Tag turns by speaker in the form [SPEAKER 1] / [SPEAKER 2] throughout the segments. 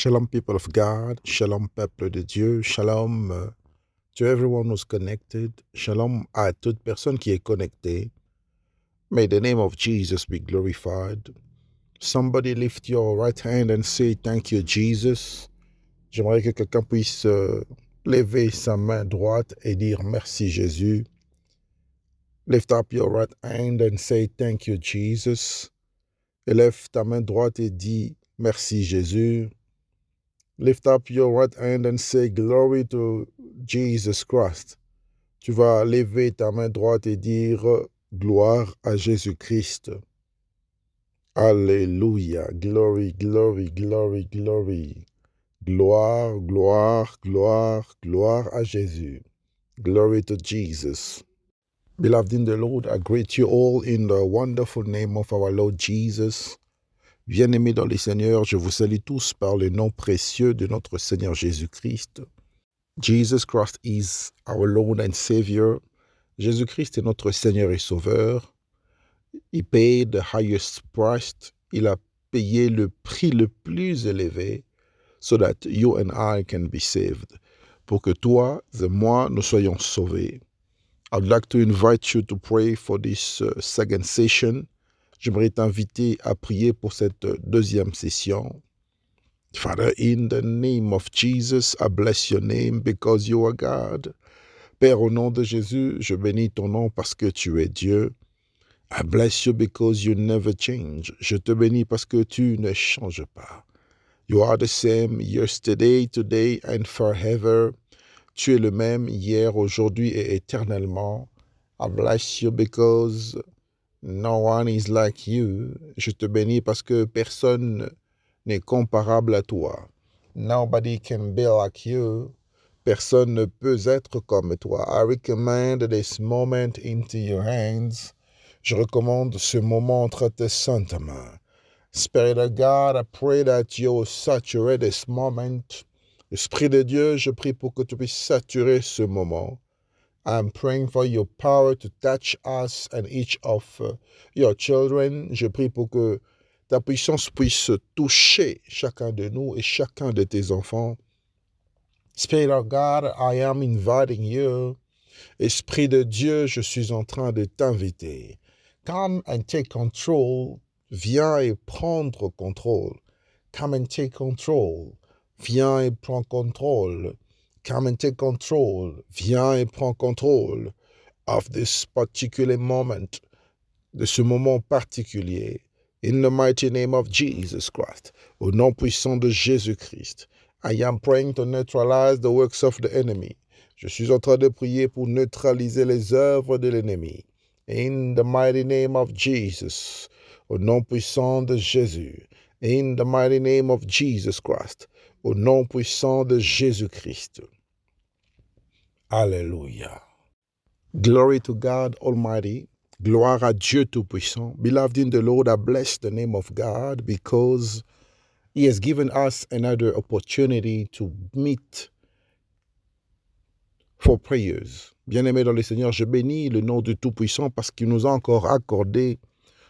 [SPEAKER 1] Shalom, people of God. Shalom, peuple de Dieu. Shalom to everyone who's connected. Shalom à toute personne qui est connectée. May the name of Jesus be glorified. Somebody lift your right hand and say, thank you, Jesus. J'aimerais que quelqu'un puisse lever sa main droite et dire, merci, Jésus. Lift up your right hand and say, thank you, Jesus. Élève ta main droite et dis, merci, Jésus. Lift up your right hand and say, glory to Jesus Christ. Tu vas lever ta main droite et dire, gloire à Jésus-Christ. Alléluia. Glory, glory, glory, glory. Gloire, gloire, gloire, gloire à Jésus. Glory to Jesus. Beloved in the Lord, I greet you all in the wonderful name of our Lord Jesus. Bien-aimés dans le Seigneur, je vous salue tous par le nom précieux de notre Seigneur Jésus-Christ. Jesus Christ is our Lord and Savior. Jésus-Christ est notre Seigneur et Sauveur. He paid the highest price. Il a payé le prix le plus élevé so that you and I can be saved. Pour que toi et moi, nous soyons sauvés. I'd like to invite you to pray for this second session. J'aimerais t'inviter à prier pour cette deuxième session. Father, in the name of Jesus, I bless your name because you are God. Père, au nom de Jésus, je bénis ton nom parce que tu es Dieu. I bless you because you never change. Je te bénis parce que tu ne changes pas. You are the same yesterday, today and forever. Tu es le même hier, aujourd'hui et éternellement. I bless you because no one is like you. Je te bénis parce que personne n'est comparable à toi. Nobody can be like you. Personne ne peut être comme toi. I recommend this moment into your hands. Je recommande ce moment entre tes saintes mains. Spirit of God, I pray that you will saturate this moment. Esprit de Dieu, je prie pour que tu puisses saturer ce moment. I'm praying for your power to touch us and each of your children. Je prie pour que ta puissance puisse toucher chacun de nous et chacun de tes enfants. Spirit of God, I am inviting you. Esprit de Dieu, je suis en train de t'inviter. Come and take control. Viens et prendre contrôle. Come and take control. Viens et prends contrôle. Come and take control. Viens et prends contrôle of this particular moment, de ce moment particulier. In the mighty name of Jesus Christ, au nom puissant de Jésus-Christ, I am praying to neutralize the works of the enemy. Je suis en train de prier pour neutraliser les œuvres de l'ennemi. In the mighty name of Jesus, au nom puissant de Jésus. In the mighty name of Jesus Christ, au nom puissant de Jésus-Christ. Alléluia. Glory to God Almighty. Gloire à Dieu Tout-Puissant. Beloved in the Lord, I bless the name of God because He has given us another opportunity to meet for prayers. Bien-aimé dans le Seigneur, je bénis le nom du Tout-Puissant parce qu'il nous a encore accordé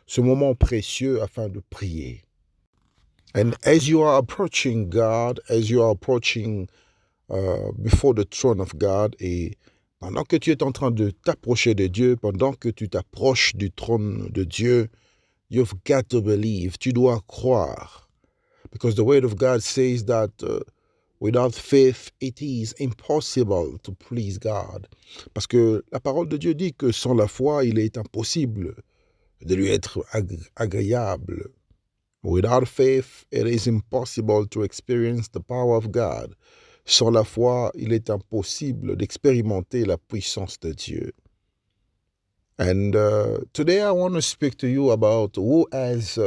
[SPEAKER 1] ce moment précieux afin de prier. And as you are approaching God, as you are approaching before the throne of God, et pendant que tu es en train de t'approcher de Dieu, pendant que tu t'approches du trône de Dieu, you've got to believe, tu dois croire. Because the word of God says that without faith, it is impossible to please God. Parce que la parole de Dieu dit que sans la foi, il est impossible de lui être agréable. Without faith, it is impossible to experience the power of God. Sans la foi, il est impossible d'expérimenter la puissance de Dieu. And today I want to speak to you about who has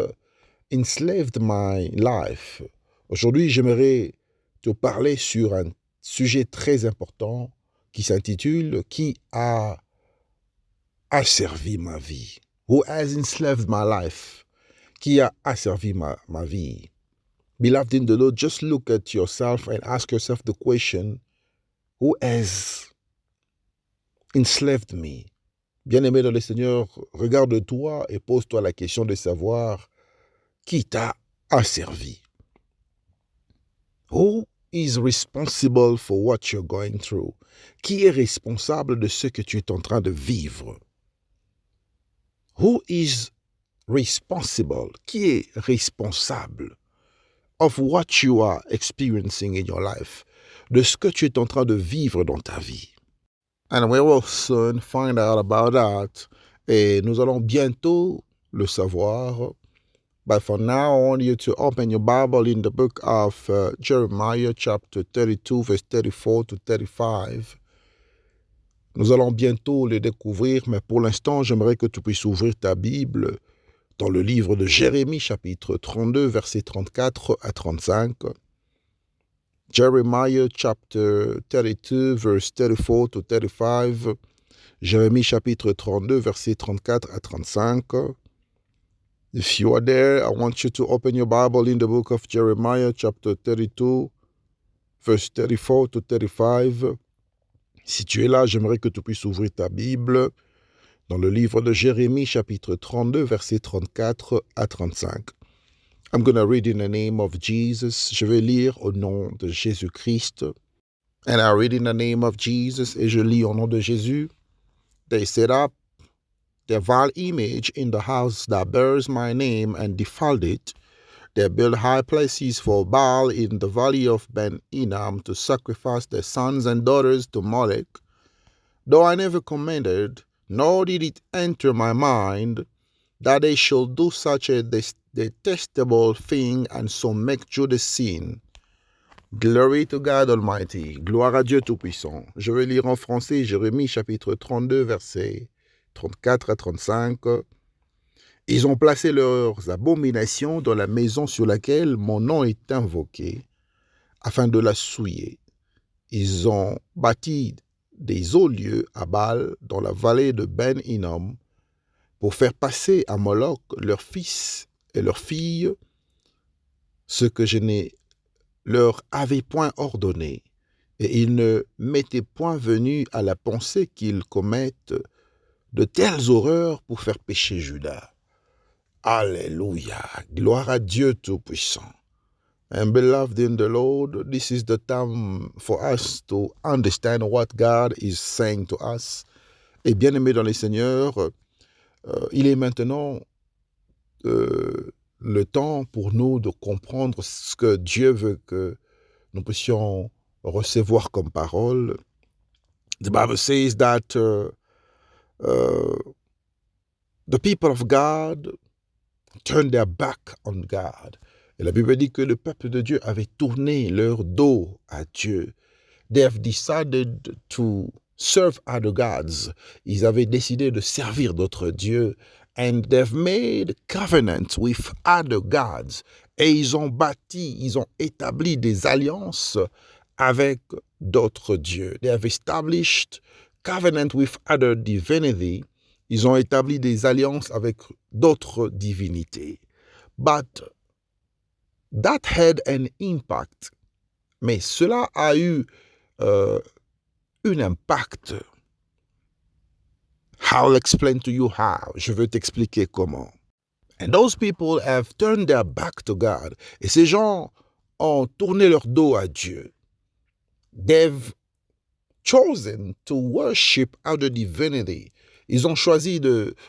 [SPEAKER 1] enslaved my life. Aujourd'hui, j'aimerais te parler sur un sujet très important qui s'intitule « Qui a asservi ma vie ?» Who has enslaved my life? Qui a asservi ma vie? Beloved in the Lord, just look at yourself and ask yourself the question, who has enslaved me? Bien-aimé dans le Seigneur, regarde-toi et pose-toi la question de savoir qui t'a asservi. Who is responsible for what you're going through? Qui est responsable de ce que tu es en train de vivre? Who is responsible? Qui est responsable of what you are experiencing in your life? De ce que tu es en train de vivre dans ta vie. And we will soon find out about that. Et nous allons bientôt le savoir. But for now, I want you to open your Bible in the book of Jeremiah chapter 32, verse 34 to 35. Nous allons bientôt le découvrir, mais pour l'instant, j'aimerais que tu puisses ouvrir ta Bible dans le livre de Jérémie chapitre 32, versets 34 à 35. Jeremiah chapter 32, verse 34 to 35. Jérémie chapitre 32, versets 34 à 35. If you are there, I want you to open your Bible in the book of Jeremiah chapter 32, verse 34 to 35. Si tu es là, j'aimerais que tu puisses ouvrir ta Bible dans le livre de Jérémie chapitre 32, versets 34 à 35. I'm going to read in the name of Jesus. Je vais lire au nom de Jésus-Christ. And I read in the name of Jesus. Et je lis au nom de Jésus. They set up their vile image in the house that bears my name and defiled it. They built high places for Baal in the valley of Ben Hinnom to sacrifice their sons and daughters to Molech. Though I never commanded, nor did it enter my mind, that they should do such a detestable thing and so make Judah sin. Glory to God Almighty. Gloire à Dieu Tout-Puissant. Je vais lire en français Jérémie chapitre 32, versets 34 à 35. Ils ont placé leurs abominations dans la maison sur laquelle mon nom est invoqué, afin de la souiller. Ils ont bâti des hauts lieux à Baal dans la vallée de Ben Hinnom pour faire passer à Moloch leurs fils et leurs filles ce que je ne leur avais point ordonné, et ils ne m'étaient point venus à la pensée qu'ils commettent de telles horreurs pour faire pécher Juda. Alléluia, gloire à Dieu Tout-Puissant. And beloved in the Lord, this is the time for us to understand what God is saying to us. Et bien aimé dans les Seigneurs, il est maintenant le temps pour nous de comprendre ce que Dieu veut que nous puissions recevoir comme parole. The Bible says that the people of God turned their back on God. Et la Bible dit que le peuple de Dieu avait tourné leur dos à Dieu. They have decided to serve other gods. Ils avaient décidé de servir d'autres dieux. And they've made covenants with other gods. Et ils ont bâti, ils ont établi des alliances avec d'autres dieux. They have established covenant with other divinity. Ils ont établi des alliances avec d'autres divinités. But that had an impact. Mais cela a eu un impact. I'll explain to you how. Je veux t'expliquer comment. And those people have turned their back to God. Et ces gens ont tourné leur dos à Dieu. They've chosen to worship other divinity. Ils ont choisi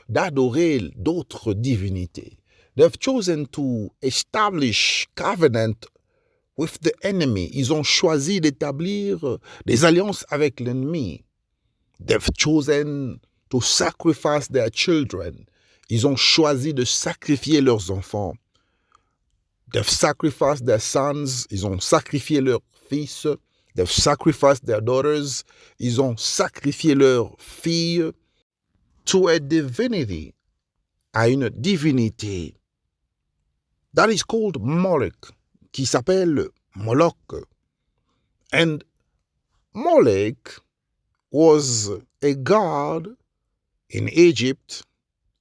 [SPEAKER 1] d'adorer d'autres divinités. They've chosen to establish covenant with the enemy. Ils ont choisi d'établir des alliances avec l'ennemi. They've chosen to sacrifice their children. Ils ont choisi de sacrifier leurs enfants. They've sacrificed their sons. Ils ont sacrifié leurs fils. They've sacrificed their daughters. Ils ont sacrifié leurs filles to a divinity, à une divinité. That is called Molech, qui s'appelle Moloch. And Molech was a god in Egypt,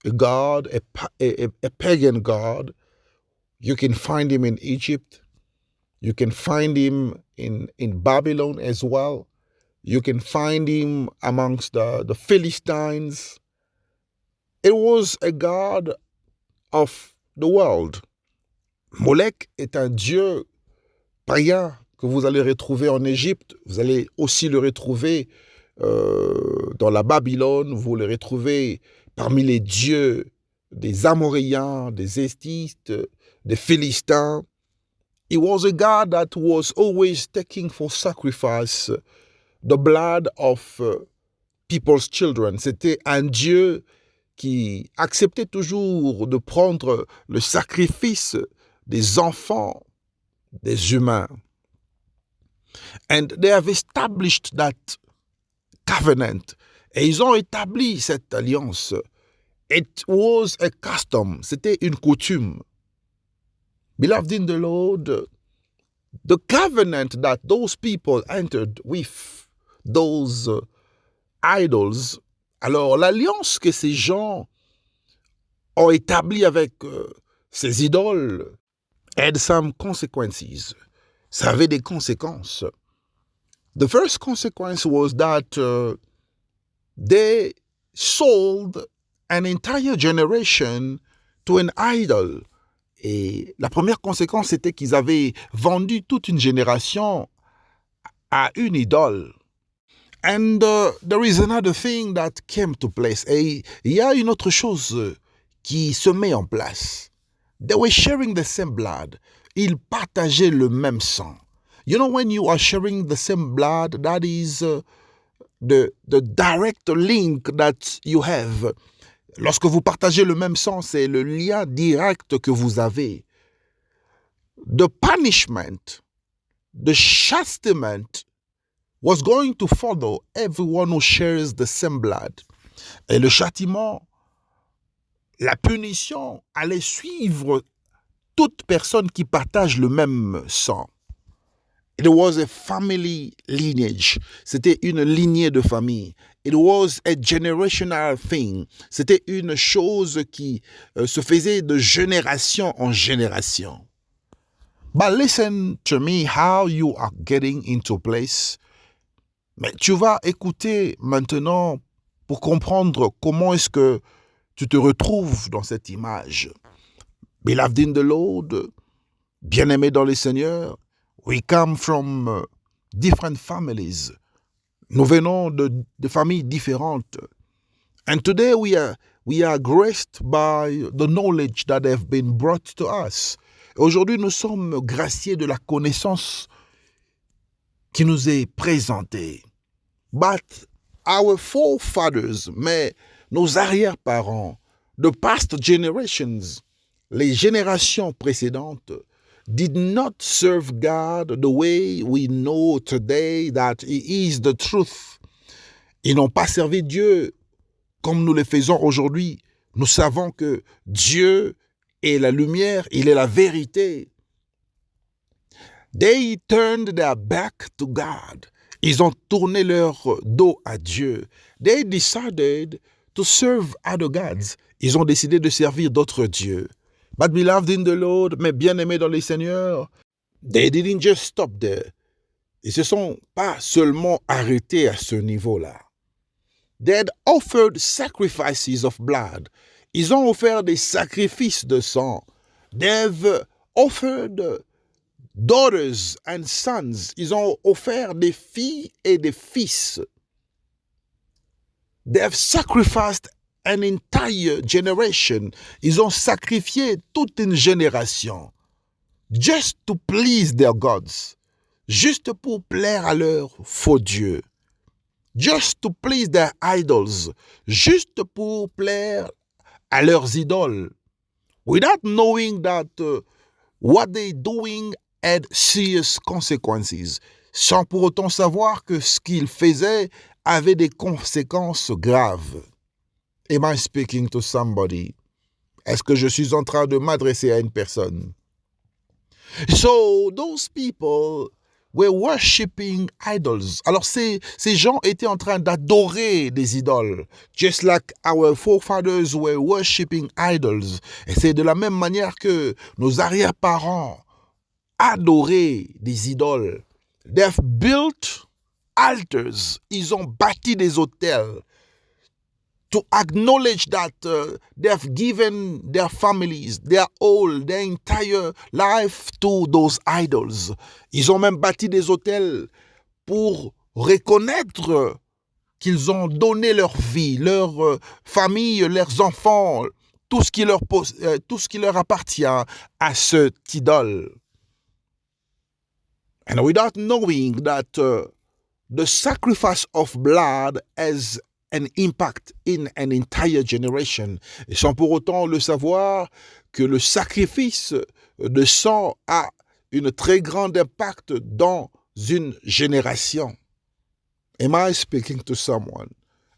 [SPEAKER 1] a god, a pagan god. You can find him in Egypt. You can find him in Babylon as well. You can find him amongst the Philistines. It was a god of the world. Molech est un dieu païen que vous allez retrouver en Égypte, vous allez aussi le retrouver dans la Babylone, vous le retrouvez parmi les dieux des Amoréens, des Estistes, des Philistins. He was a God that was always taking for sacrifice the blood of people's children. C'était un Dieu qui acceptait toujours de prendre le sacrifice des enfants, des humains. And they have established that covenant. Et ils ont établi cette alliance. It was a custom. C'était une coutume. Beloved in the Lord, the covenant that those people entered with those idols, alors l'alliance que ces gens ont établie avec ces idoles had some consequences. Ça avait des conséquences. The first consequence was that they sold an entire generation to an idol. Et la première conséquence, c'était qu'ils avaient vendu toute une génération à une idole. And there is another thing that came to place. Et il y a une autre chose qui se met en place. They were sharing the same blood. Ils partageaient le même sang. You know, when you are sharing the same blood, that is the direct link that you have. Lorsque vous partagez le même sang, c'est le lien direct que vous avez. The punishment, the chastisement was going to follow everyone who shares the same blood. Et le châtiment, la punition allait suivre toute personne qui partage le même sang. It was a family lineage. C'était une lignée de famille. It was a generational thing. C'était une chose qui se faisait de génération en génération. But listen to me how you are getting into place. Mais tu vas écouter maintenant pour comprendre comment est-ce que tu te retrouves dans cette image. Beloved in the Lord, bien-aimé dans le Seigneur, we come from different families. Nous venons de familles différentes. And today we are graced by the knowledge that have been brought to us. Aujourd'hui, nous sommes graciés de la connaissance qui nous est présentée. But our forefathers, mais nos arrière-parents, the past generations, les générations précédentes, did not serve God the way we know today that He is the truth. Ils n'ont pas servi Dieu comme nous le faisons aujourd'hui. Nous savons que Dieu est la lumière, il est la vérité. They turned their back to God. Ils ont tourné leur dos à Dieu. They decided to serve other gods. Ils ont décidé de servir d'autres dieux. But beloved in the Lord, mais bien-aimés dans le Seigneur, they didn't just stop there. Ils se sont pas seulement arrêtés à ce niveau-là. They had offered sacrifices of blood. Ils ont offert des sacrifices de sang. They've offered daughters and sons. Ils ont offert des filles et des fils. They have sacrificed an entire generation. Ils ont sacrifié toute une génération. Just to please their gods. Juste pour plaire à leurs faux dieux. Just to please their idols. Juste pour plaire à leurs idoles. Without knowing that what they're doing had serious consequences. Sans pour autant savoir que ce qu'ils faisaient avait des conséquences graves. Am I speaking to somebody? Est-ce que je suis en train de m'adresser à une personne? So those people were worshiping idols. Alors ces gens étaient en train d'adorer des idoles. Just like our forefathers were worshiping idols. Et c'est de la même manière que nos arrière-parents adoraient des idoles. They've built altars. Ils ont bâti des autels to acknowledge that they have given their families, their whole, their entire life to those idols. Ils ont même bâti des hôtels pour reconnaître qu'ils ont donné leur vie, leur famille, leurs enfants, tout ce qui leur appartient à cette idole. And without knowing that the sacrifice of blood has an impact in an entire generation, et sans pour autant le savoir que le sacrifice de sang a un très grand impact dans une génération. Am I speaking to someone?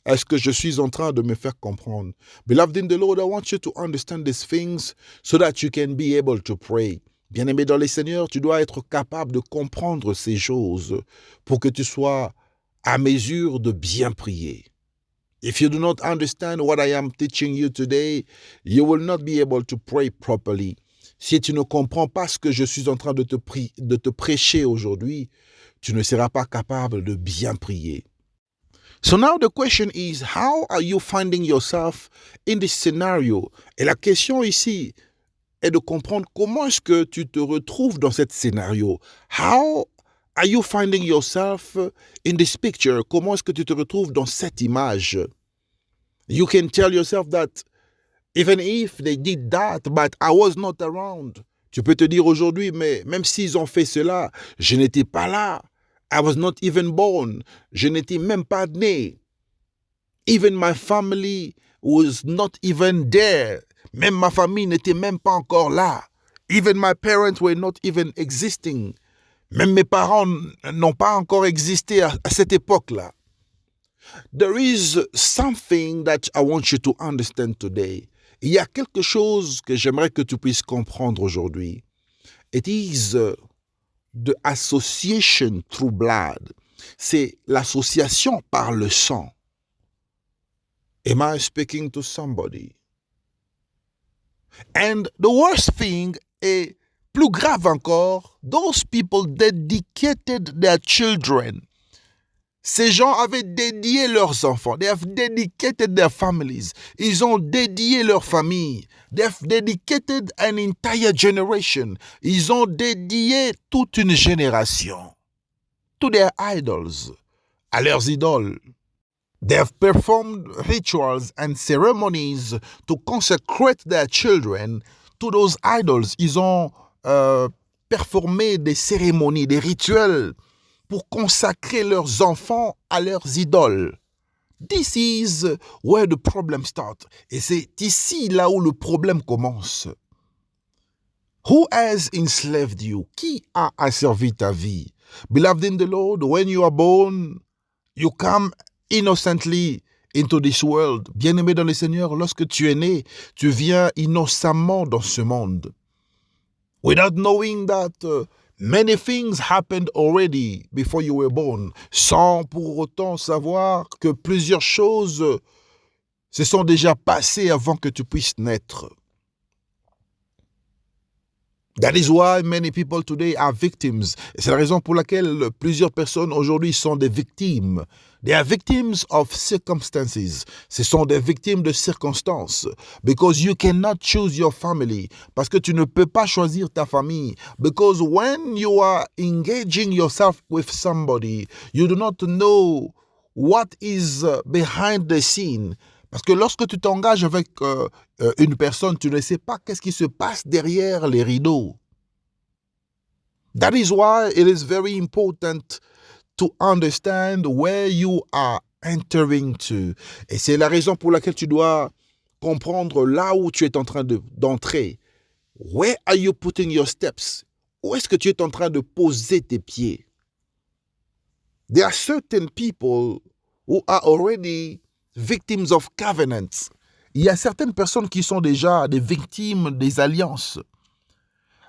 [SPEAKER 1] Est-ce que je suis en train de me faire comprendre? Beloved in the Lord, I want you to understand these things so that you can be able to pray. Bien-aimé dans les Seigneurs, tu dois être capable de comprendre ces choses pour que tu sois à mesure de bien prier. If you do not understand what I am teaching you today, you will not be able to pray properly. Si tu ne comprends pas ce que je suis en train de te prêcher aujourd'hui, tu ne seras pas capable de bien prier. So now the question is, how are you finding yourself in this scenario? Et la question ici est de comprendre comment est-ce que tu te retrouves dans cet scénario. How are you finding yourself in this picture? Comment est-ce que tu te retrouves dans cette image? You can tell yourself that even if they did that, but I was not around. Tu peux te dire aujourd'hui, mais même s'ils ont fait cela, je n'étais pas là. I was not even born. Je n'étais même pas né. Even my family was not even there. Même ma famille n'était même pas encore là. Even my parents were not even existing. Même mes parents n'ont pas encore existé à cette époque-là. There is something that I want you to understand today. Il y a quelque chose que j'aimerais que tu puisses comprendre aujourd'hui. It is the association through blood. C'est l'association par le sang. Am I speaking to somebody? And the worst thing est plus grave encore, those people dedicated their children. Ces gens avaient dédié leurs enfants. They have dedicated their families. Ils ont dédié leur famille. They have dedicated an entire generation. Ils ont dédié toute une génération to their idols, à leurs idoles. They have performed rituals and ceremonies to consecrate their children to those idols. Ils ont performé des cérémonies, des rituels pour consacrer leurs enfants à leurs idoles. This is where the problem starts. Et c'est ici là où le problème commence. Who has enslaved you? Qui a asservi ta vie? Beloved in the Lord, when you are born, you come innocently into this world. Bien-aimé dans le Seigneur, lorsque tu es né, tu viens innocemment dans ce monde. Without knowing that many things happened already before you were born, sans pour autant savoir que plusieurs choses se sont déjà passées avant que tu puisses naître. That is why many people today are victims. Et c'est la raison pour laquelle plusieurs personnes aujourd'hui sont des victimes. They are victims of circumstances. Ce sont des victimes de circonstances. Because you cannot choose your family. Parce que tu ne peux pas choisir ta famille. Because when you are engaging yourself with somebody, you do not know what is behind the scene. Parce que lorsque tu t'engages avec une personne, tu ne sais pas qu'est-ce qui se passe derrière les rideaux. That is why it is very important to understand where you are entering to. Et c'est la raison pour laquelle tu dois comprendre là où tu es en train d'entrer. Where are you putting your steps? Où est-ce que tu es en train de poser tes pieds? There are certain people who are already victims of covenants. Il y a certaines personnes qui sont déjà des victimes des alliances.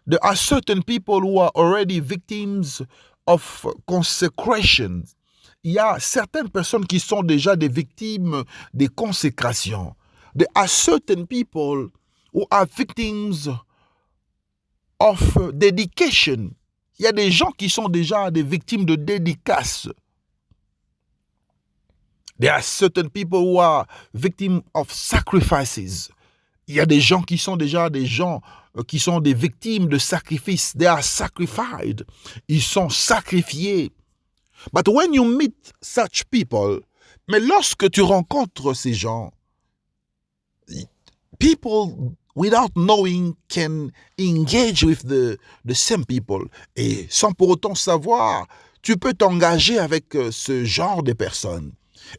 [SPEAKER 1] There are certain people who are already victims of consecration. Il y a certaines personnes qui sont déjà des victimes des consécrations. There are certain people who are victims of dedication. Il y a des gens qui sont déjà des victimes de dédicace. There are certain people who are victims of sacrifices. Il y a des gens qui sont déjà des gens qui sont des victimes de sacrifices. They are sacrificed. Ils sont sacrifiés. But when you meet such people, mais lorsque tu rencontres ces gens, people without knowing can engage with the same people. Et sans pour autant savoir, tu peux t'engager avec ce genre de personnes.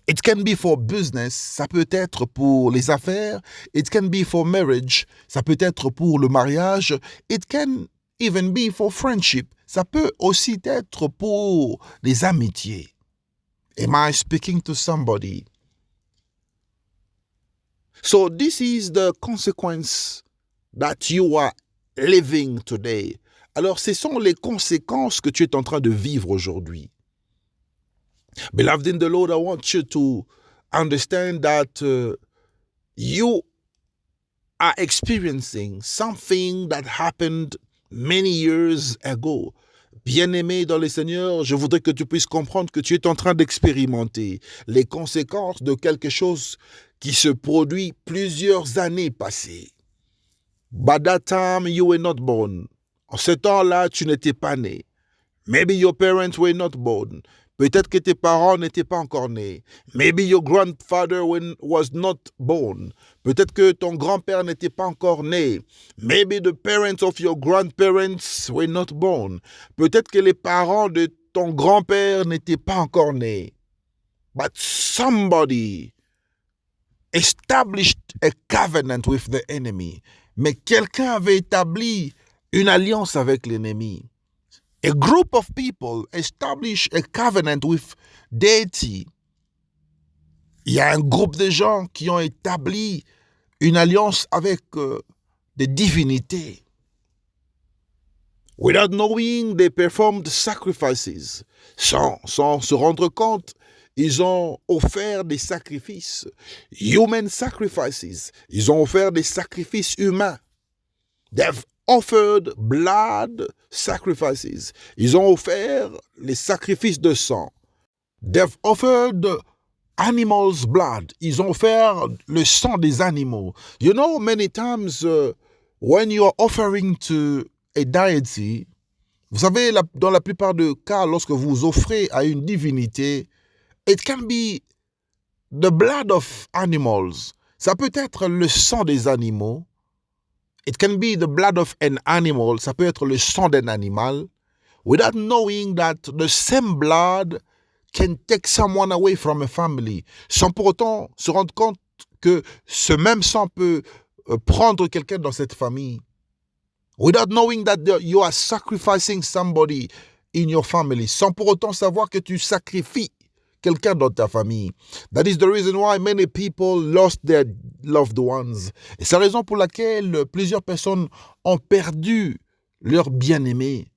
[SPEAKER 1] It can be for business, ça peut être pour les affaires. It can be for marriage, ça peut être pour le mariage. It can even be for friendship, ça peut aussi être pour les amitiés. Am I speaking to somebody? So this is the consequence that you are living today. Alors, ce sont les conséquences que tu es en train de vivre aujourd'hui. Beloved in the Lord, I want you to understand that you are experiencing something that happened many years ago. Bien-aimé dans le Seigneur, je voudrais que tu puisses comprendre que tu es en train d'expérimenter les conséquences de quelque chose qui se produit plusieurs années passées. By that time, you were not born. En ce temps-là, tu n'étais pas né. Maybe your parents were not born. Peut-être que tes parents n'étaient pas encore nés. Maybe your grandfather was not born. Peut-être que ton grand-père n'était pas encore né. Maybe the parents of your grandparents were not born. Peut-être que les parents de ton grand-père n'étaient pas encore nés. But somebody established a covenant with the enemy. Mais quelqu'un avait établi une alliance avec l'ennemi. A group of people establish a covenant with deity. Il y a un groupe de gens qui ont établi une alliance avec des divinités. Without knowing, they performed sacrifices. Sans se rendre compte, ils ont offert des sacrifices. Human sacrifices. Ils ont offert des sacrifices humains. They've offered blood sacrifices. Ils ont offert les sacrifices de sang. They've offered animals' blood. Ils ont offert le sang des animaux. You know, many times when you are offering to a deity, vous savez, dans la plupart des cas, lorsque vous offrez à une divinité, it can be the blood of animals. Ça peut être le sang des animaux. It can be the blood of an animal. Ça peut être le sang d'un animal. Without knowing that the same blood can take someone away from a family. Sans pour autant se rendre compte que ce même sang peut prendre quelqu'un dans cette famille. Without knowing that you are sacrificing somebody in your family. Sans pour autant savoir que tu sacrifies quelqu'un dans ta famille. That is the reason why many people lost their loved ones. Et c'est la raison pour laquelle plusieurs personnes ont perdu leurs bien-aimés.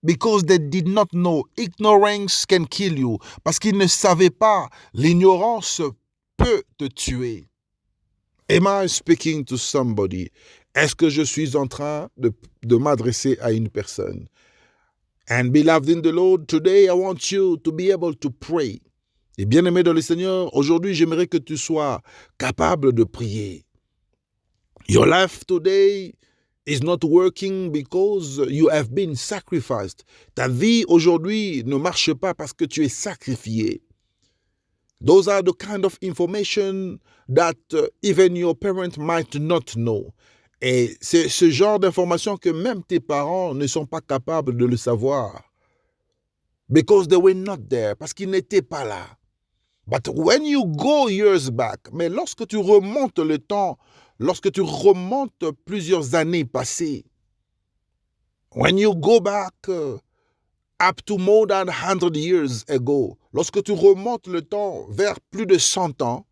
[SPEAKER 1] Because they did not know. Ignorance can kill you. Parce qu'ils ne savaient pas. L'ignorance peut te tuer. Am I speaking to somebody? Est-ce que je suis en train de m'adresser à une personne? And beloved in the Lord, today I want you to be able to pray. Et bien-aimé dans le Seigneur, aujourd'hui j'aimerais que tu sois capable de prier. Your life today is not working because you have been sacrificed. Ta vie aujourd'hui ne marche pas parce que tu es sacrifié. Those are the kind of information that even your parents might not know. Et c'est ce genre d'information que même tes parents ne sont pas capables de le savoir. Because they were not there, parce qu'ils n'étaient pas là. But when you go years back, mais lorsque tu remontes le temps, lorsque tu remontes plusieurs années passées, when you go back up to more than 100 years ago, lorsque tu remontes le temps vers plus de 100 ans,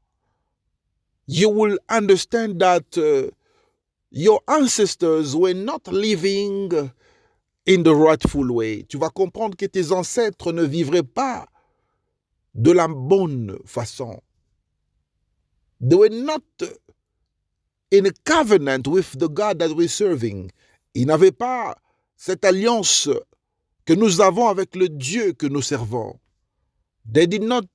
[SPEAKER 1] you will understand that your ancestors were not living in the rightful way. Tu vas comprendre que tes ancêtres ne vivraient pas de la bonne façon. They were not in a covenant with the God that we're serving. Ils n'avaient pas cette alliance que nous avons avec le Dieu que nous servons. They did not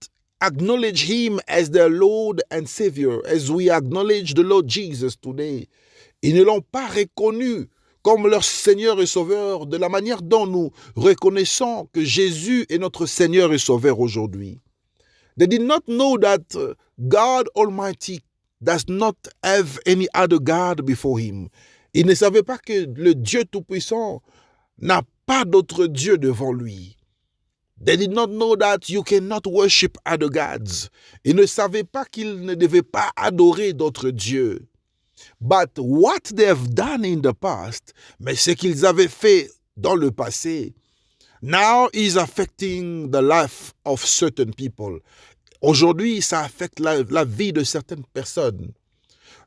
[SPEAKER 1] acknowledge him as their Lord and Savior, as we acknowledge the Lord Jesus today, ils ne l'ont pas reconnu comme leur Seigneur et Sauveur de la manière dont nous reconnaissons que Jésus est notre Seigneur et Sauveur aujourd'hui. They did not know that God Almighty does not have any other God before him. Ils ne savaient pas que le Dieu Tout-Puissant n'a pas d'autre Dieu devant lui. They did not know that you cannot worship other gods. Ils ne savaient pas qu'ils ne devaient pas adorer d'autres dieux. But what they have done in the past, mais ce qu'ils avaient fait dans le passé, now is affecting the life of certain people. Aujourd'hui, ça affecte la vie de certaines personnes.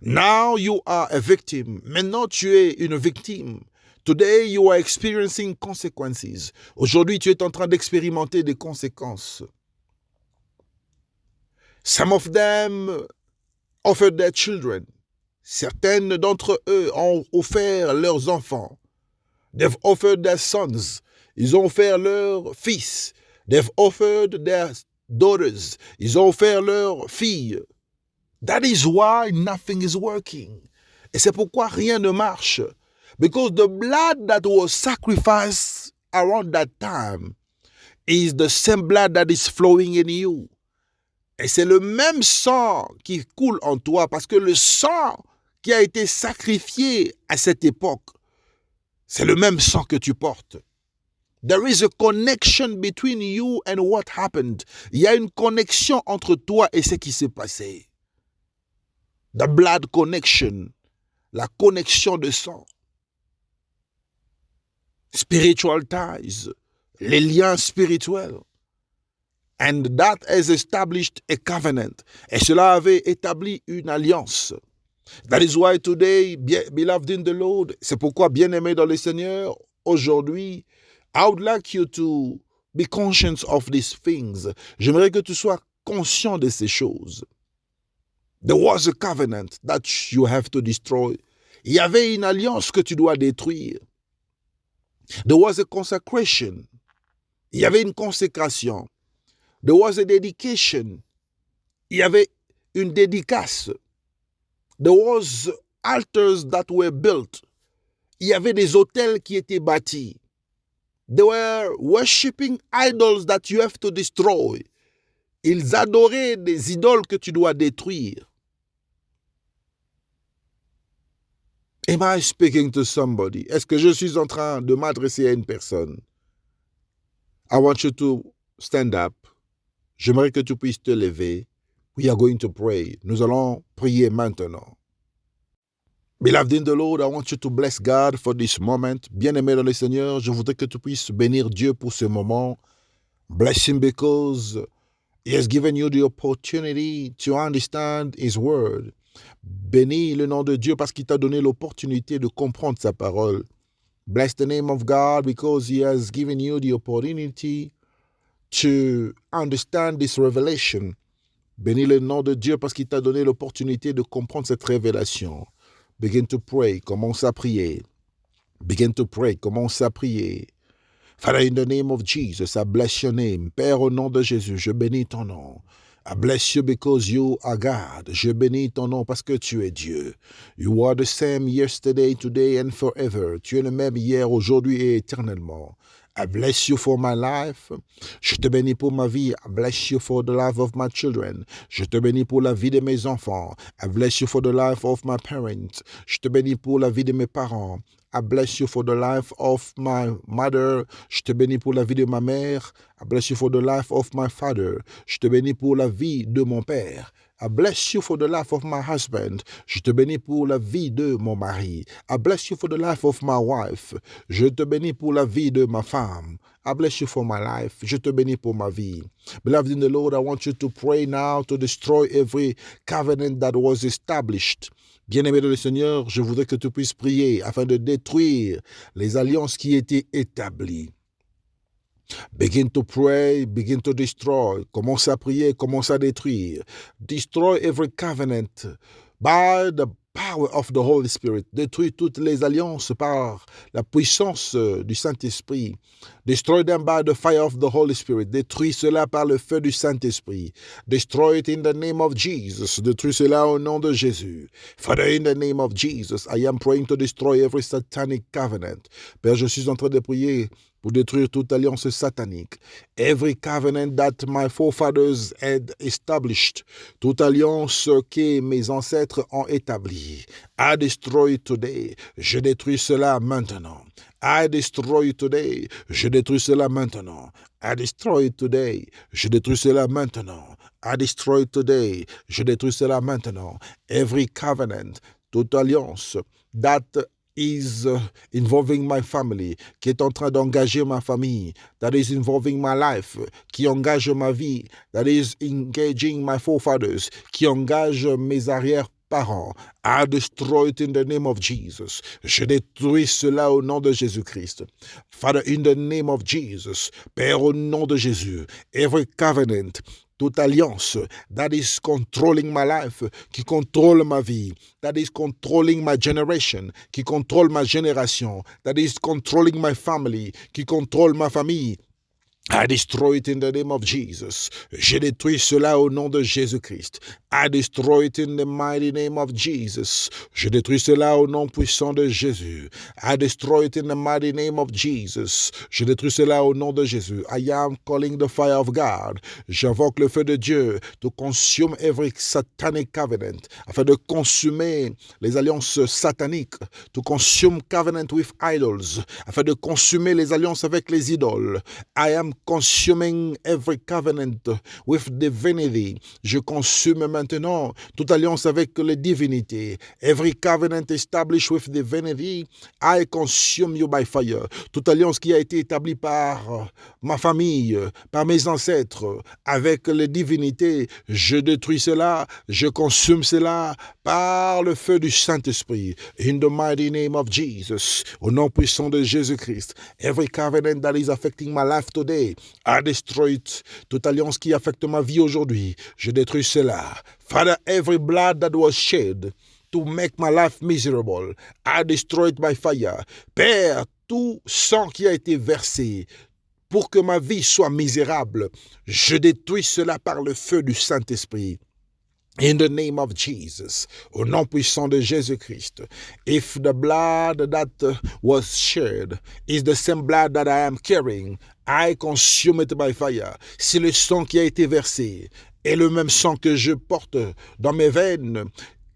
[SPEAKER 1] Now you are a victim. Maintenant, tu es une victime. Today you are experiencing consequences. Aujourd'hui, tu es en train d'expérimenter des conséquences. Some of them offered their children. Certaines d'entre eux ont offert leurs enfants. They've offered their sons. Ils ont offert leurs fils. They've offered their daughters. Ils ont offert leurs filles. That is why nothing is working. Et c'est pourquoi rien ne marche. Because the blood that was sacrificed around that time is the same blood that is flowing in you. Et c'est le même sang qui coule en toi parce que le sang qui a été sacrifié à cette époque, c'est le même sang que tu portes. There is a connection between you and what happened. Il y a une connexion entre toi et ce qui s'est passé. The blood connection, la connexion de sang. Spiritual ties, les liens spirituels. And that has established a covenant. Et cela avait établi une alliance. That is why today, beloved in the Lord, c'est pourquoi, bien-aimé dans le Seigneur, aujourd'hui, I would like you to be conscious of these things. J'aimerais que tu sois conscient de ces choses. There was a covenant that you have to destroy. Il y avait une alliance que tu dois détruire. There was a consecration. Il y avait une consécration. There was a dedication. Il y avait une dédicace. There was altars that were built. Il y avait des autels qui étaient bâtis. They were worshiping idols that you have to destroy. Ils adoraient des idoles que tu dois détruire. Am I speaking to somebody? Est-ce que je suis en train de m'adresser à une personne? I want you to stand up. J'aimerais que tu puisses te lever. We are going to pray. Nous allons prier maintenant. Beloved in the Lord, I want you to bless God for this moment. Bien-aimé dans le Seigneur, je voudrais que tu puisses bénir Dieu pour ce moment. Bless him because he has given you the opportunity to understand his word. Bénis le nom de Dieu parce qu'il t'a donné l'opportunité de comprendre sa parole. Bless the name of God because he has given you the opportunity to understand this revelation. Bénis le nom de Dieu parce qu'il t'a donné l'opportunité de comprendre cette révélation. Begin to pray. Commence à prier. Begin to pray. Commence à prier. Father, in the name of Jesus, I bless your name. Père, au nom de Jésus, je bénis ton nom. I bless you because you are God. Je bénis ton nom parce que tu es Dieu. You are the same yesterday, today and forever. Tu es le même hier, aujourd'hui et éternellement. I bless you for my life. Je te bénis pour ma vie. I bless you for the life of my children. Je te bénis pour la vie de mes enfants. I bless you for the life of my parents. Je te bénis pour la vie de mes parents. I bless you for the life of my mother. Je te bénis pour la vie de ma mère. I bless you for the life of my father. Je te bénis pour la vie de mon père. I bless you for the life of my husband. Je te bénis pour la vie de mon mari. I bless you for the life of my wife. Je te bénis pour la vie de ma femme. I bless you for my life. Je te bénis pour ma vie. Beloved in the Lord, I want you to pray now to destroy every covenant that was established. Bien-aimé dans le Seigneur, je voudrais que tu puisses prier afin de détruire les alliances qui étaient établies. Begin to pray, begin to destroy. Commence à prier, commence à détruire. Destroy every covenant by the power of the Holy Spirit. Détruis toutes les alliances par la puissance du Saint-Esprit. Destroy them by the fire of the Holy Spirit. Détruis cela par le feu du Saint-Esprit. Destroy it in the name of Jesus. Détruis cela au nom de Jésus. Father, in the name of Jesus, I am praying to destroy every satanic covenant. Père, je suis en train de prier pour détruire toute alliance satanique. Every covenant that my forefathers had established. Toute alliance que mes ancêtres ont établie. I destroy it today. Je détruis cela maintenant. I destroy it today. Je détruis cela maintenant. I destroy it today. Je détruis cela maintenant. I destroy it today. Je détruis cela maintenant. Every covenant, toute alliance that is involving my family, qui est en train d'engager ma famille, that is involving my life, qui engage ma vie, that is engaging my forefathers, qui engage mes arrière-parents. I destroy it in the name of Jesus. Je détruis cela au nom de Jésus-Christ. Father, in the name of Jesus, Père, au nom de Jésus, every covenant, toute alliance that is controlling my life, qui contrôle ma vie, that is controlling my generation, qui contrôle ma génération, that is controlling my family, qui contrôle ma famille, I destroy it in the name of Jesus. Je détruis cela au nom de Jésus-Christ. I destroy it in the mighty name of Jesus. Je détruis cela au nom puissant de Jésus. I destroy it in the mighty name of Jesus. Je détruis cela au nom de Jésus. I am calling the fire of God. J'invoque le feu de Dieu to consume every satanic covenant, afin de consumer les alliances sataniques, to consume covenant with idols, afin de consumer les alliances avec les idoles. I am consuming every covenant with divinity. Je consume maintenant toute alliance avec les divinités. Every covenant established with divinity, I consume you by fire. Toute alliance qui a été établie par ma famille, par mes ancêtres, avec les divinités, je détruis cela, je consume cela par le feu du Saint-Esprit. In the mighty name of Jesus, au nom puissant de Jésus-Christ, every covenant that is affecting my life today, I destroy it. Toute alliance qui affecte ma vie aujourd'hui, je détruis cela. Father, every blood that was shed to make my life miserable, I destroy it by fire. Père, tout sang qui a été versé pour que ma vie soit misérable, je détruis cela par le feu du Saint-Esprit. In the name of Jesus, au nom puissant de Jésus-Christ, if the blood that was shed is the same blood that I am carrying, I consume it by fire. Si le sang qui a été versé est le même sang que je porte dans mes veines,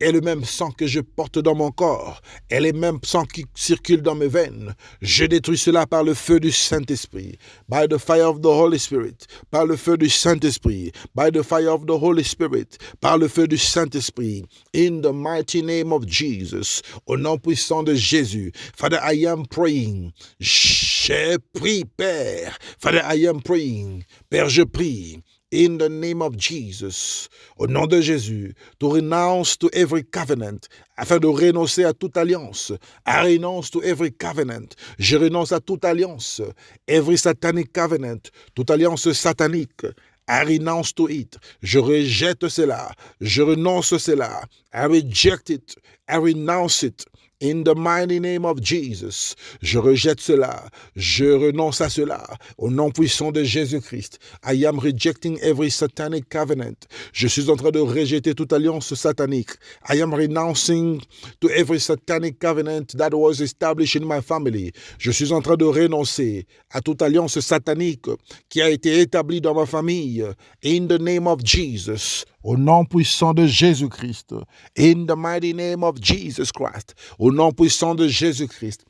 [SPEAKER 1] est le même sang que je porte dans mon corps, est le même sang qui circule dans mes veines, je détruis cela par le feu du Saint-Esprit, by the fire of the Holy Spirit, par le feu du Saint-Esprit, by the fire of the Holy Spirit, par le feu du Saint-Esprit, in the mighty name of Jesus, au nom puissant de Jésus. Father, I am praying. Je prie, Père. Father, I am praying. Père, je prie. In the name of Jesus, au nom de Jésus, to renounce to every covenant, afin de renoncer à toute alliance. I renounce to every covenant. Je renonce à toute alliance. Every satanic covenant, toute alliance satanique. I renounce to it. Je rejette cela. Je renonce cela. I reject it. I renounce it. In the mighty name of Jesus, je rejette cela, je renonce à cela, au nom puissant de Jésus-Christ. I am rejecting every satanic covenant. Je suis en train de rejeter toute alliance satanique. I am renouncing to every satanic covenant that was established in my family. Je suis en train de renoncer à toute alliance satanique qui a été établie dans ma famille. In the name of Jesus. Au nom puissant de Jésus-Christ. In the mighty name of Jesus Christ. Au nom puissant de Jésus-Christ.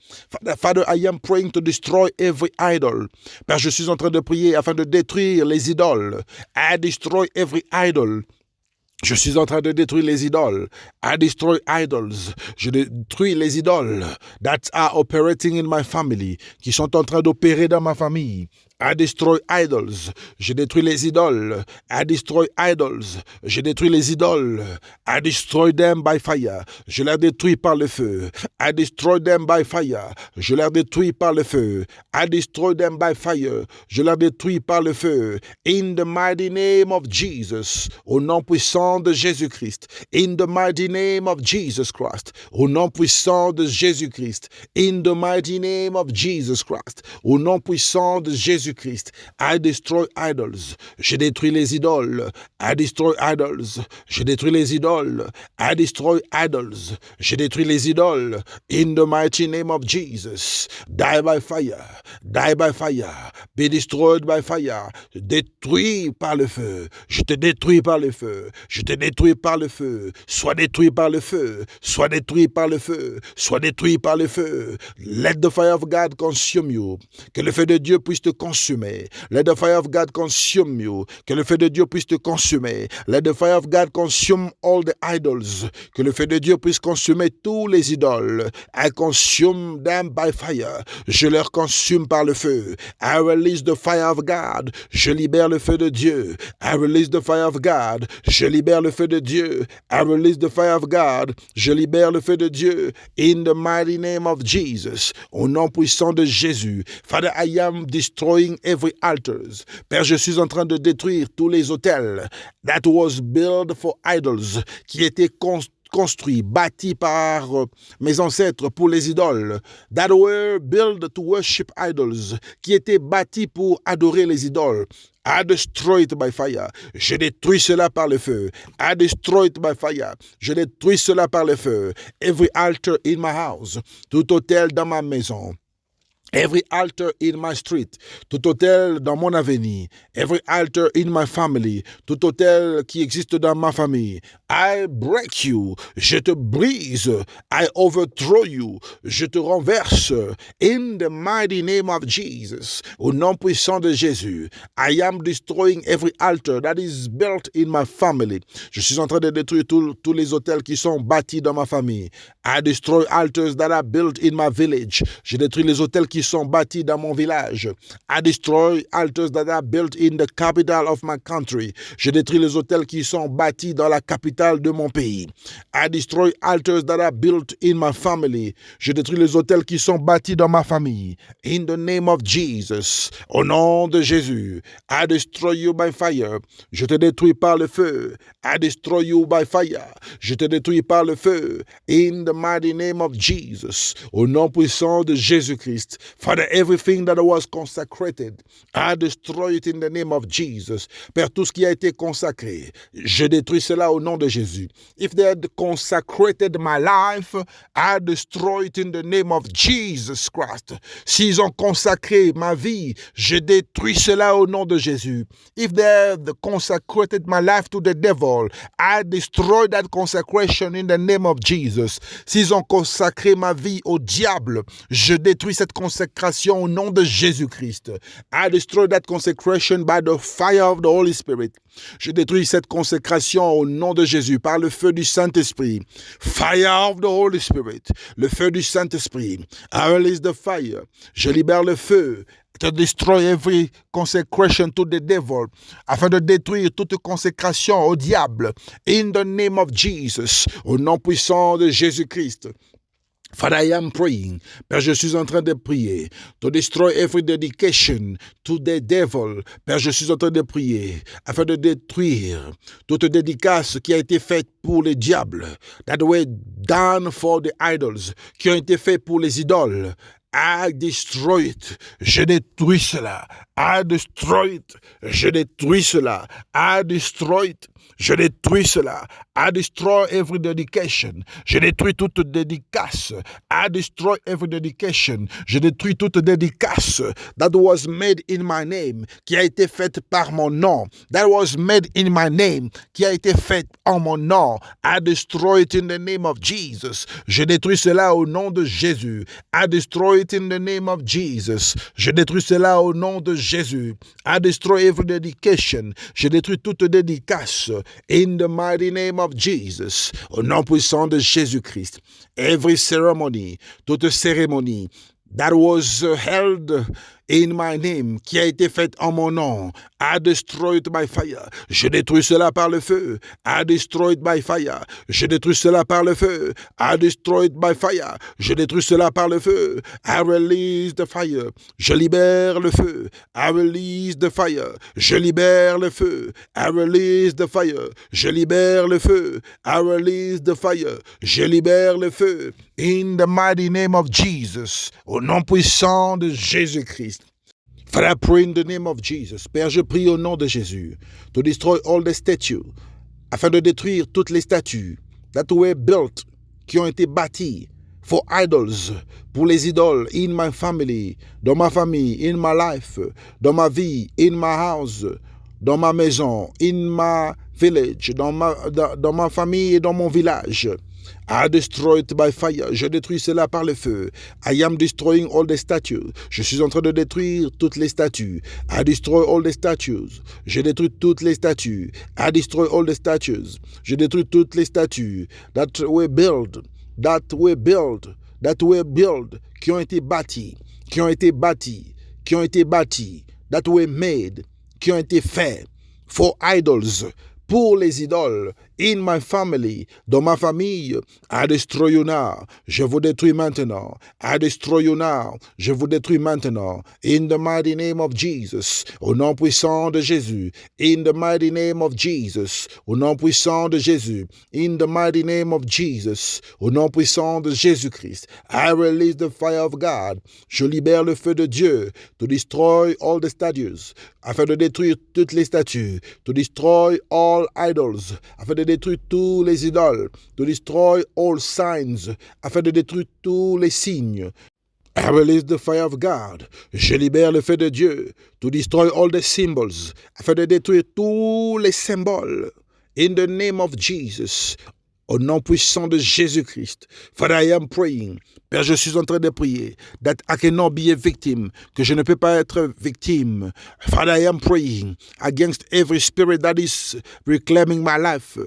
[SPEAKER 1] Father, I am praying to destroy every idol. Père, je suis en train de prier afin de détruire les idoles. I destroy every idol. Je suis en train de détruire les idoles. I destroy idols. Je détruis les idoles that are operating in my family, qui sont en train d'opérer dans ma famille. I destroy idols. Je détruis les idoles. I destroy idols. Je détruis les idoles. I destroy them by fire. Je les détruis par le feu. I destroy them by fire. Je les détruis par le feu. I destroy them by fire. Je les détruis par le feu. In the mighty name of Jesus. Au nom puissant de Jésus-Christ. In the mighty name of Jesus Christ. Au nom puissant de Jésus-Christ. In the mighty name of Jesus Christ. Au nom puissant de Jésus-Christ. I destroy idols. Je détruis les idoles. I destroy idols. Je détruis les idoles. I destroy idols. Je détruis les idoles. In the mighty name of Jesus. Die by fire. Die by fire. Be destroyed by fire. Détruis par le feu. Je te détruis par le feu. Je te détruis par le feu. Sois détruit par le feu. Sois détruit par le feu. Sois détruit par le feu. Let the fire of God consume you. Que le feu de Dieu puisse te consumer. Let the fire of God consume you. Que le feu de Dieu puisse te consumer. Let the fire of God consume all the idols. Que le feu de Dieu puisse consumer tous les idoles. I consume them by fire. Je leur consume par le feu. I release the fire of God. Je libère le feu de Dieu. I release the fire of God. Je libère le feu de Dieu. I release the fire of God. Je libère le feu de Dieu. In the mighty name of Jesus. Au nom puissant de Jésus. Father, I am destroying every altars. Père, je suis en train de détruire tous les autels that was built for idols, qui étaient construits, bâtis par mes ancêtres pour les idoles, that were built to worship idols, qui étaient bâtis pour adorer les idoles. I destroy it by fire. Je détruis cela par le feu. I destroy it by fire. Je détruis cela par le feu. Every altar in my house, tout autel dans ma maison. Every altar in my street, tout autel dans mon avenir. Every altar in my family, tout autel qui existe dans ma famille. I break you, je te brise. I overthrow you, je te renverse. In the mighty name of Jesus, au nom puissant de Jésus. I am destroying every altar that is built in my family. Je suis en train de détruire tous les autels qui sont bâtis dans ma famille. I destroy altars that are built in my village. Je détruis les autels qui sont bâtis dans mon village. I destroy altars that are built in the capital of my country. Je détruis les autels qui sont bâtis dans la capitale de mon pays. I destroy altars that are built in my family. Je détruis les autels qui sont bâtis dans ma famille. In the name of Jesus. Au nom de Jésus. I destroy you by fire. Je te détruis par le feu. I destroy you by fire. Je te détruis par le feu. In the mighty name of Jesus. Au nom puissant de Jésus-Christ. Father, everything that was consecrated, I destroy it in the name of Jesus. Père, tout ce qui a été consacré, je détruis cela au nom de Jésus. If they had consecrated my life, I destroy it in the name of Jesus Christ. S'ils ont consacré ma vie, je détruis cela au nom de Jésus. If they had consecrated my life to the devil, I destroy that consecration in the name of Jesus. S'ils ont consacré ma vie au diable, je détruis cette consécration au nom de Jésus-Christ. I destroy that consecration by the fire of the Holy Spirit. Je détruis cette consécration au nom de Jésus par le feu du Saint-Esprit. Fire of the Holy Spirit. Le feu du Saint-Esprit. I release the fire. Je libère le feu. To destroy every consecration to the devil, afin de détruire toute consécration au diable. In the name of Jesus. Au nom puissant de Jésus-Christ. Father, I am praying. Père, je suis en train de prier. To destroy every dedication to the devil. Père, je suis en train de prier afin de détruire toute dédicace qui a été faite pour les diables. That were done for the idols. Qui ont été faits pour les idoles. I destroy it. Je détruis cela. I destroy it. Je détruis cela. I destroy it. Je détruis cela. I destroy every dedication. Je détruis toute dédicace. I destroy every dedication. Je détruis toute dédicace that was made in my name, qui a été faite par mon nom. That was made in my name, qui a été faite en mon nom. I destroy it in the name of Jesus. Je détruis cela au nom de Jésus. I destroy it in the name of Jesus. Je détruis cela au nom de Jésus. I destroy every dedication. Je détruis toute dédicace. In the mighty name of Jesus. Au nom puissant de Jésus-Christ. Every ceremony, toute cérémonie that was held in my name, qui a été faite en mon nom. I destroy it by fire. Je détruis cela par le feu. I destroy it by fire. Je détruis cela par le feu. I destroy it by fire. Je détruis cela par le feu. I release the fire. Je libère le feu. I release the fire. Je libère le feu. I release the fire. Je libère le feu. I release the fire. Je libère le feu. In the mighty name of Jesus. Au nom puissant de Jésus-Christ. Father, I pray in the name of Jesus. Père, je prie au nom de Jésus to destroy all the statues, afin de détruire toutes les statues that were built, qui ont été bâties for idols, pour les idoles, in my family, dans ma famille, in my life, dans ma vie, in my house, dans ma maison, in my village, dans ma famille et dans mon village. I destroy it by fire. Je détruis cela par le feu. I am destroying all the statues. Je suis en train de détruire toutes les statues. I destroy all the statues. Je détruis toutes les statues. I destroy all the statues. Je détruis toutes les statues that were built, qui ont été bâties, that were made, qui ont été faits for idols, pour les idoles, in my family, dans ma famille. I destroy you now. Je vous détruis maintenant. I destroy you now. Je vous détruis maintenant. In the mighty name of Jesus. Au nom puissant de Jésus. In the mighty name of Jesus. Au nom puissant de Jésus. In the mighty name of Jesus. Au nom puissant de Jésus-Christ. I release the fire of God. Je libère le feu de Dieu to destroy all the statues, afin de détruire toutes les statues, to destroy all idols, afin de détruire tous les idoles, to destroy all signs, afin de détruire tous les signes. I release the fire of God. Je libère le feu de Dieu to destroy all the symbols, afin de détruire tous les symboles. In the name of Jesus. Au nom puissant de Jésus-Christ. Father, I am praying. Père, je suis en train de prier. That I cannot be a victim. Que je ne peux pas être victime. Father, I am praying against every spirit that is reclaiming my life.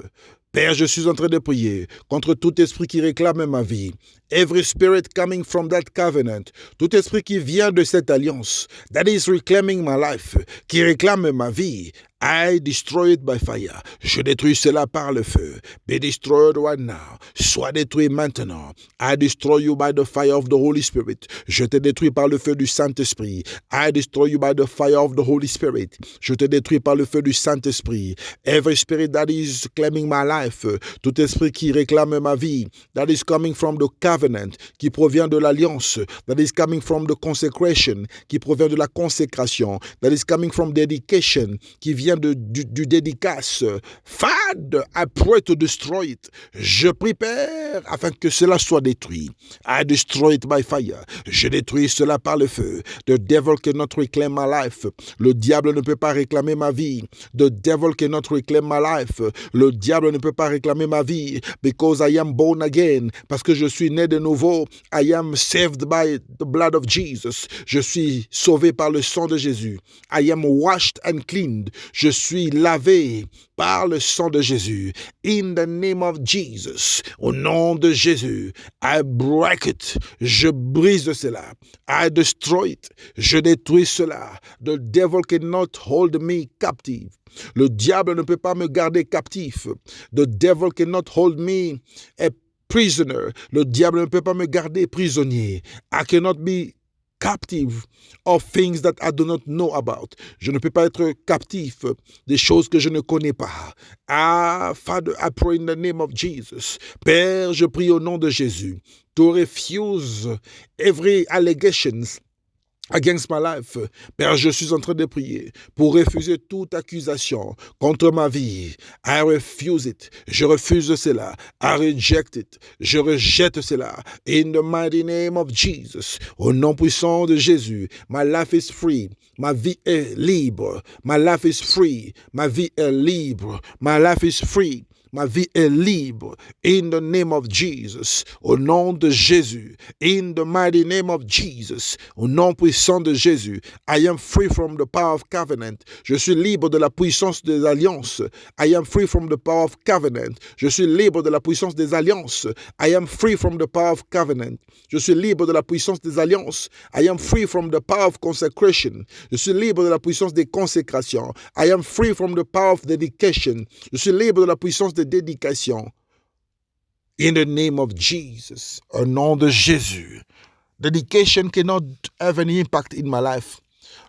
[SPEAKER 1] Père, je suis en train de prier contre tout esprit qui réclame ma vie. Every spirit coming from that covenant. Tout esprit qui vient de cette alliance. That is reclaiming my life. Qui réclame ma vie. I destroy it by fire. Je détruis cela par le feu. Be destroyed right now. Sois détruit maintenant. I destroy you by the fire of the Holy Spirit. Je te détruis par le feu du Saint-Esprit. I destroy you by the fire of the Holy Spirit. Je te détruis par le feu du Saint-Esprit. Every spirit that is claiming my life. Tout esprit qui réclame ma vie. That is coming from the covenant. Qui provient de l'alliance. That is coming from the consecration. Qui provient de la consécration. That is coming from dedication. Qui vient du dédicace. Father, I pray to destroy it. Je prie, Père, afin que cela soit détruit. I destroy it by fire. Je détruis cela par le feu. The devil cannot reclaim my life. Le diable ne peut pas réclamer ma vie. The devil cannot reclaim my life. Le diable ne peut pas réclamer ma vie. Because I am born again. Parce que je suis né de nouveau. I am saved by the blood of Jesus. Je suis sauvé par le sang de Jésus. I am washed and cleaned. Je suis lavé par le sang de Jésus. In the name of Jesus. Au nom de Jésus. I break it. Je brise cela. I destroy it. Je détruis cela. The devil cannot hold me captive. Le diable ne peut pas me garder captif. The devil cannot hold me a prisoner. Le diable ne peut pas me garder prisonnier. I cannot be captive of things that I do not know about. Je ne peux pas être captif des choses que je ne connais pas. Ah, Father, I pray in the name of Jesus. Père, je prie au nom de Jésus to refuse every allegations against my life. Père, je suis en train de prier pour refuser toute accusation contre ma vie. I refuse it. Je refuse cela. I reject it. Je rejette cela. In the mighty name of Jesus. Au nom puissant de Jésus. My life is free. Ma vie est libre. My life is free. Ma vie est libre. My life is free. Ma vie est libre. In the name of Jesus. Au nom de Jésus. In the mighty name of Jesus. Au nom puissant de Jésus. I am free from the power of covenant. Je suis libre de la puissance des alliances. I am free from the power of covenant. Je suis libre de la puissance des alliances. I am free from the power of covenant. Je suis libre de la puissance des alliances. I am free from the power of consecration. Je suis libre de la puissance des consécrations. I am free from the power of dedication. Je suis libre de la puissance des dédications. In the name of Jesus. Au nom de Jésus. Dedication cannot have any impact in my life.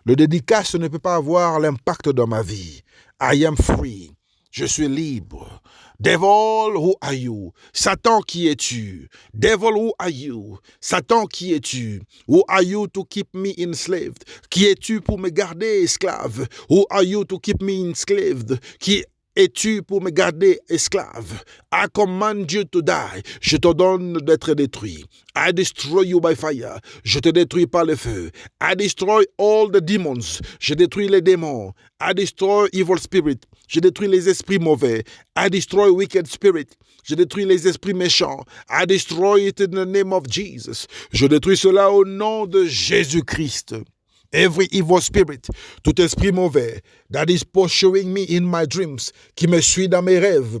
[SPEAKER 1] Le dédicace ne peut pas avoir l'impact dans ma vie. I am free. Je suis libre. Devil, who are you? Satan, qui es-tu? Devil, who are you? Satan, qui es-tu? Who are you to keep me enslaved? Qui es-tu pour me garder esclave? Who are you to keep me enslaved? Qui es-tu pour me garder esclave? I command you to die. Je t'ordonne d'être détruit. I destroy you by fire. Je te détruis par le feu. I destroy all the demons. Je détruis les démons. I destroy evil spirit. Je détruis les esprits mauvais. I destroy wicked spirit. Je détruis les esprits méchants. I destroy it in the name of Jesus. Je détruis cela au nom de Jésus-Christ. Every evil spirit, tout esprit mauvais, that is pursuing me in my dreams, qui me suit dans mes rêves.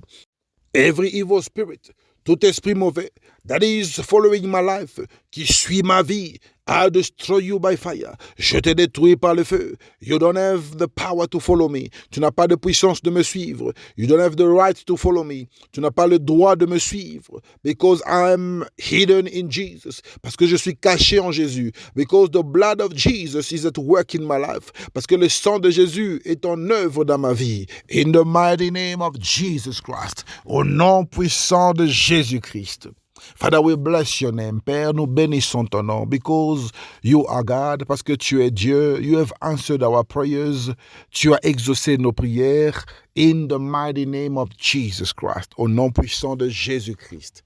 [SPEAKER 1] Every evil spirit, tout esprit mauvais, that is following my life, qui suit ma vie. I destroy you by fire. Je te détruis par le feu. You don't have the power to follow me. Tu n'as pas de puissance de me suivre. You don't have the right to follow me. Tu n'as pas le droit de me suivre. Because I am hidden in Jesus. Parce que je suis caché en Jésus. Because the blood of Jesus is at work in my life. Parce que le sang de Jésus est en œuvre dans ma vie. In the mighty name of Jesus Christ. Au nom puissant de Jésus-Christ. Father, we bless your name. Père, nous bénissons ton nom because you are God, parce que tu es Dieu. You have answered our prayers. Tu as exaucé nos prières in the mighty name of Jesus Christ. Au nom puissant de Jésus-Christ.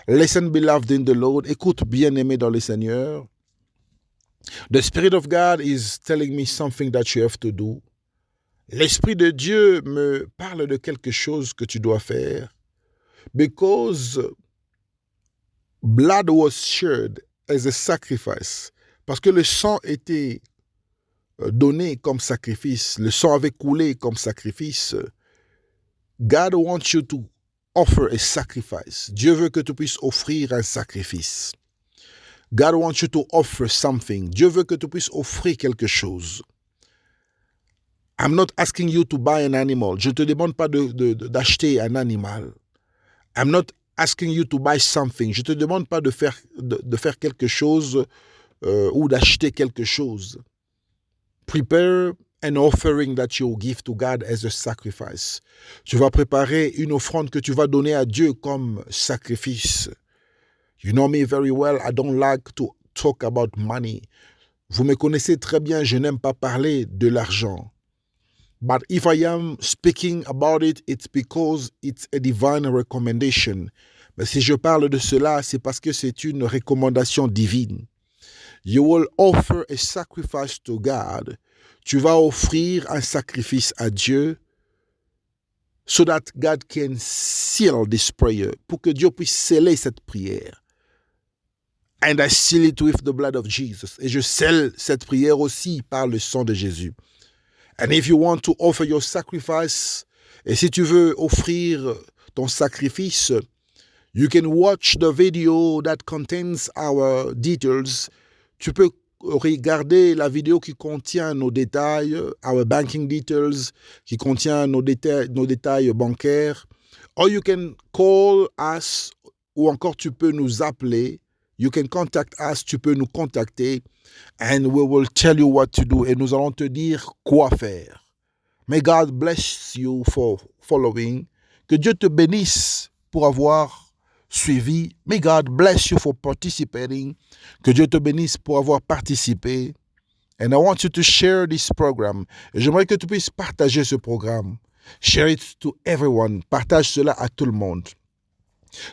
[SPEAKER 1] Listen, beloved in the Lord. Écoute, bien-aimé dans le Seigneur. The Spirit of God is telling me something that you have to do. L'Esprit de Dieu me parle de quelque chose que tu dois faire. Because blood was shed as a sacrifice. Parce que le sang était donné comme sacrifice. Le sang avait coulé comme sacrifice. God wants you to offer a sacrifice. Dieu veut que tu puisses offrir un sacrifice. God wants you to offer something. Dieu veut que tu puisses offrir quelque chose. I'm not asking you to buy an animal. Je ne te demande pas d'acheter un animal. I'm not asking you to buy something. Je ne te demande pas de faire quelque chose ou d'acheter quelque chose. Prepare an offering that you give to God as a sacrifice. Tu vas préparer une offrande que tu vas donner à Dieu comme sacrifice. You know me very well. I don't like to talk about money. Vous me connaissez très bien. Je n'aime pas parler de l'argent. But if I am speaking about it, it's because it's a divine recommendation. Mais si je parle de cela, c'est parce que c'est une recommandation divine. You will offer a sacrifice to God. Tu vas offrir un sacrifice à Dieu so that God can seal this prayer. Pour que Dieu puisse sceller cette prière. And I seal it with the blood of Jesus. Et je scelle cette prière aussi par le sang de Jésus. And if you want to offer your sacrifice, et si tu veux offrir ton sacrifice, you can watch the video that contains our details. Tu peux regarder la vidéo qui contient nos détails, our banking details, qui contient nos détails bancaires. Or you can call us, ou encore tu peux nous appeler. You can contact us, tu peux nous contacter. And we will tell you what to do. Et nous allons te dire quoi faire. May God bless you for following. Que Dieu te bénisse pour avoir suivi. May God bless you for participating. Que Dieu te bénisse pour avoir participé. And I want you to share this program. Et j'aimerais que tu puisses partager ce programme. Share it to everyone. Partage cela à tout le monde.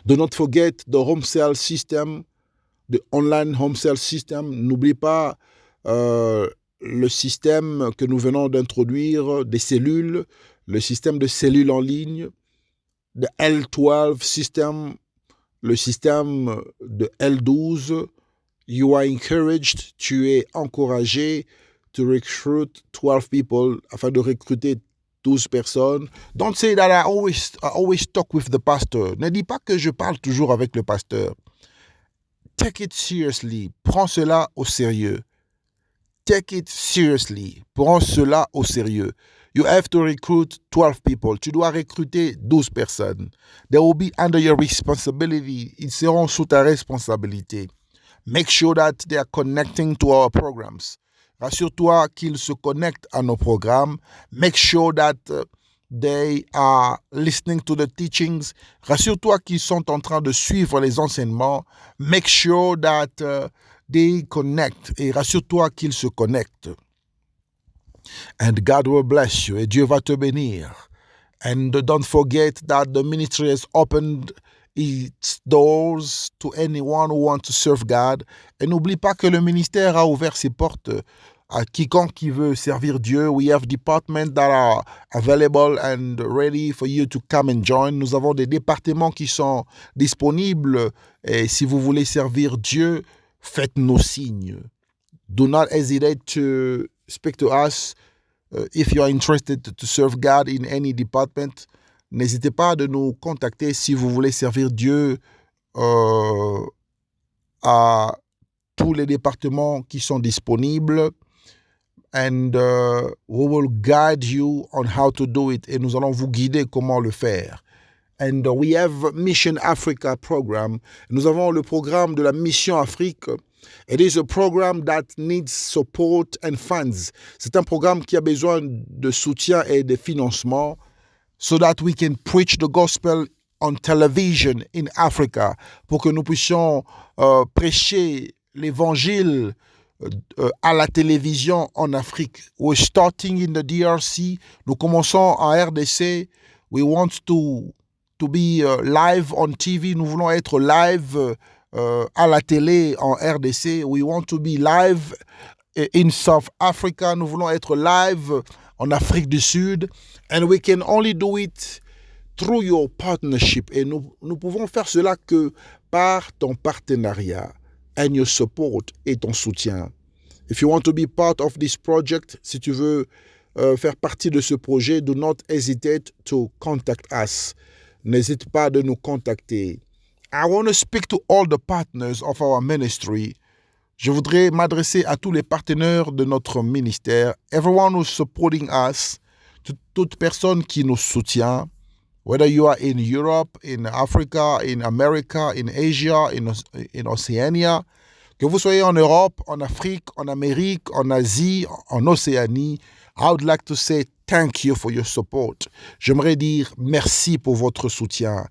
[SPEAKER 1] Do not forget the home sale system. The online home sale system. N'oublie pas le système que nous venons d'introduire des cellules, le système de cellules en ligne. the L12 system, le système de L12, you are encouraged, tu es encouragé to recruit 12 people, afin de recruter 12 personnes. Don't say that I always talk with the pastor. Ne dis pas que je parle toujours avec le pasteur. Take it seriously. Prends cela au sérieux. Take it seriously. Prends cela au sérieux. You have to recruit 12 people. Tu dois recruter 12 personnes. They will be under your responsibility. Ils seront sous ta responsabilité. Make sure that they are connecting to our programs. Rassure-toi qu'ils se connectent à nos programmes. Make sure that they are listening to the teachings. Rassure-toi qu'ils sont en train de suivre les enseignements. Make sure that they connect. Et rassure-toi qu'ils se connectent. And God will bless you. Et Dieu va te bénir. And don't forget that the ministry has opened its doors to anyone who wants to serve God. Et n'oublie pas que le ministère a ouvert ses portes à quiconque qui veut servir Dieu. We have departments that are available and ready for you to come and join. Nous avons des départements qui sont disponibles. Et si vous voulez servir Dieu, faites-nous signe. Do not hesitate to speak to us if you are interested to serve God in any department. N'hésitez pas de nous contacter si vous voulez servir Dieu à tous les départements qui sont disponibles. And we will guide you on how to do it. Et nous allons vous guider comment le faire. And we have Mission Africa program. Nous avons le programme de la Mission Afrique. It is a program that needs support and funds. C'est un programme qui a besoin de soutien et de financement so that we can preach the gospel on television in Africa, pour que nous puissions prêcher l'évangile à la télévision en Afrique. We're starting in the DRC. Nous commençons en RDC. We want to be live on TV. Nous voulons être live à la télé en RDC. We want to be live in South Africa. Nous voulons être live en Afrique du Sud. And we can only do it through your partnership. Et nous pouvons faire cela que par ton partenariat and your support et ton soutien. If you want to be part of this project, si tu veux faire partie de ce projet, do not hesitate to contact us. N'hésite pas de nous contacter. I want to speak to all the partners of our ministry. Je voudrais m'adresser à tous les partenaires de notre ministère. Everyone who's supporting us. Toute personne qui nous soutient. Whether you are in Europe, in Africa, in America, in Asia, in Oceania. Que vous soyez en Europe, en Afrique, en Amérique, en Asie, en Océanie. I would like to say thank you for your support. J'aimerais dire merci pour votre soutien.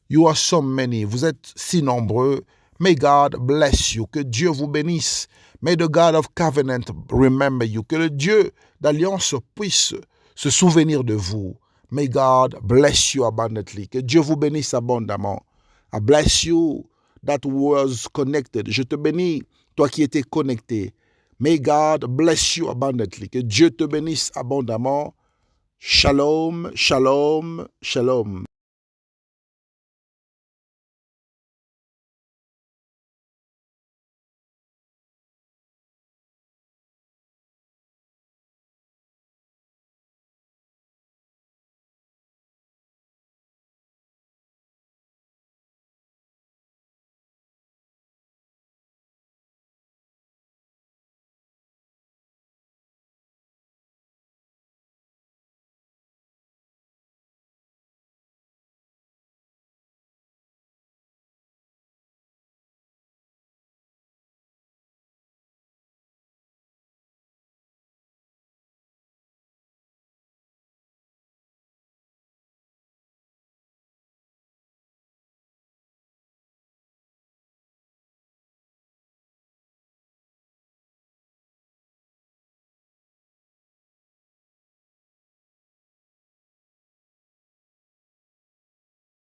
[SPEAKER 1] You are so many. Vous êtes si nombreux. May God bless you. Que Dieu vous bénisse. May the God of covenant remember you. Que le Dieu d'alliance puisse se souvenir de vous. May God bless you abundantly. Que Dieu vous bénisse abondamment. I bless you that was connected. Je te bénis, toi qui étais connecté. May God bless you abundantly. Que Dieu te bénisse abondamment. Shalom, shalom, shalom.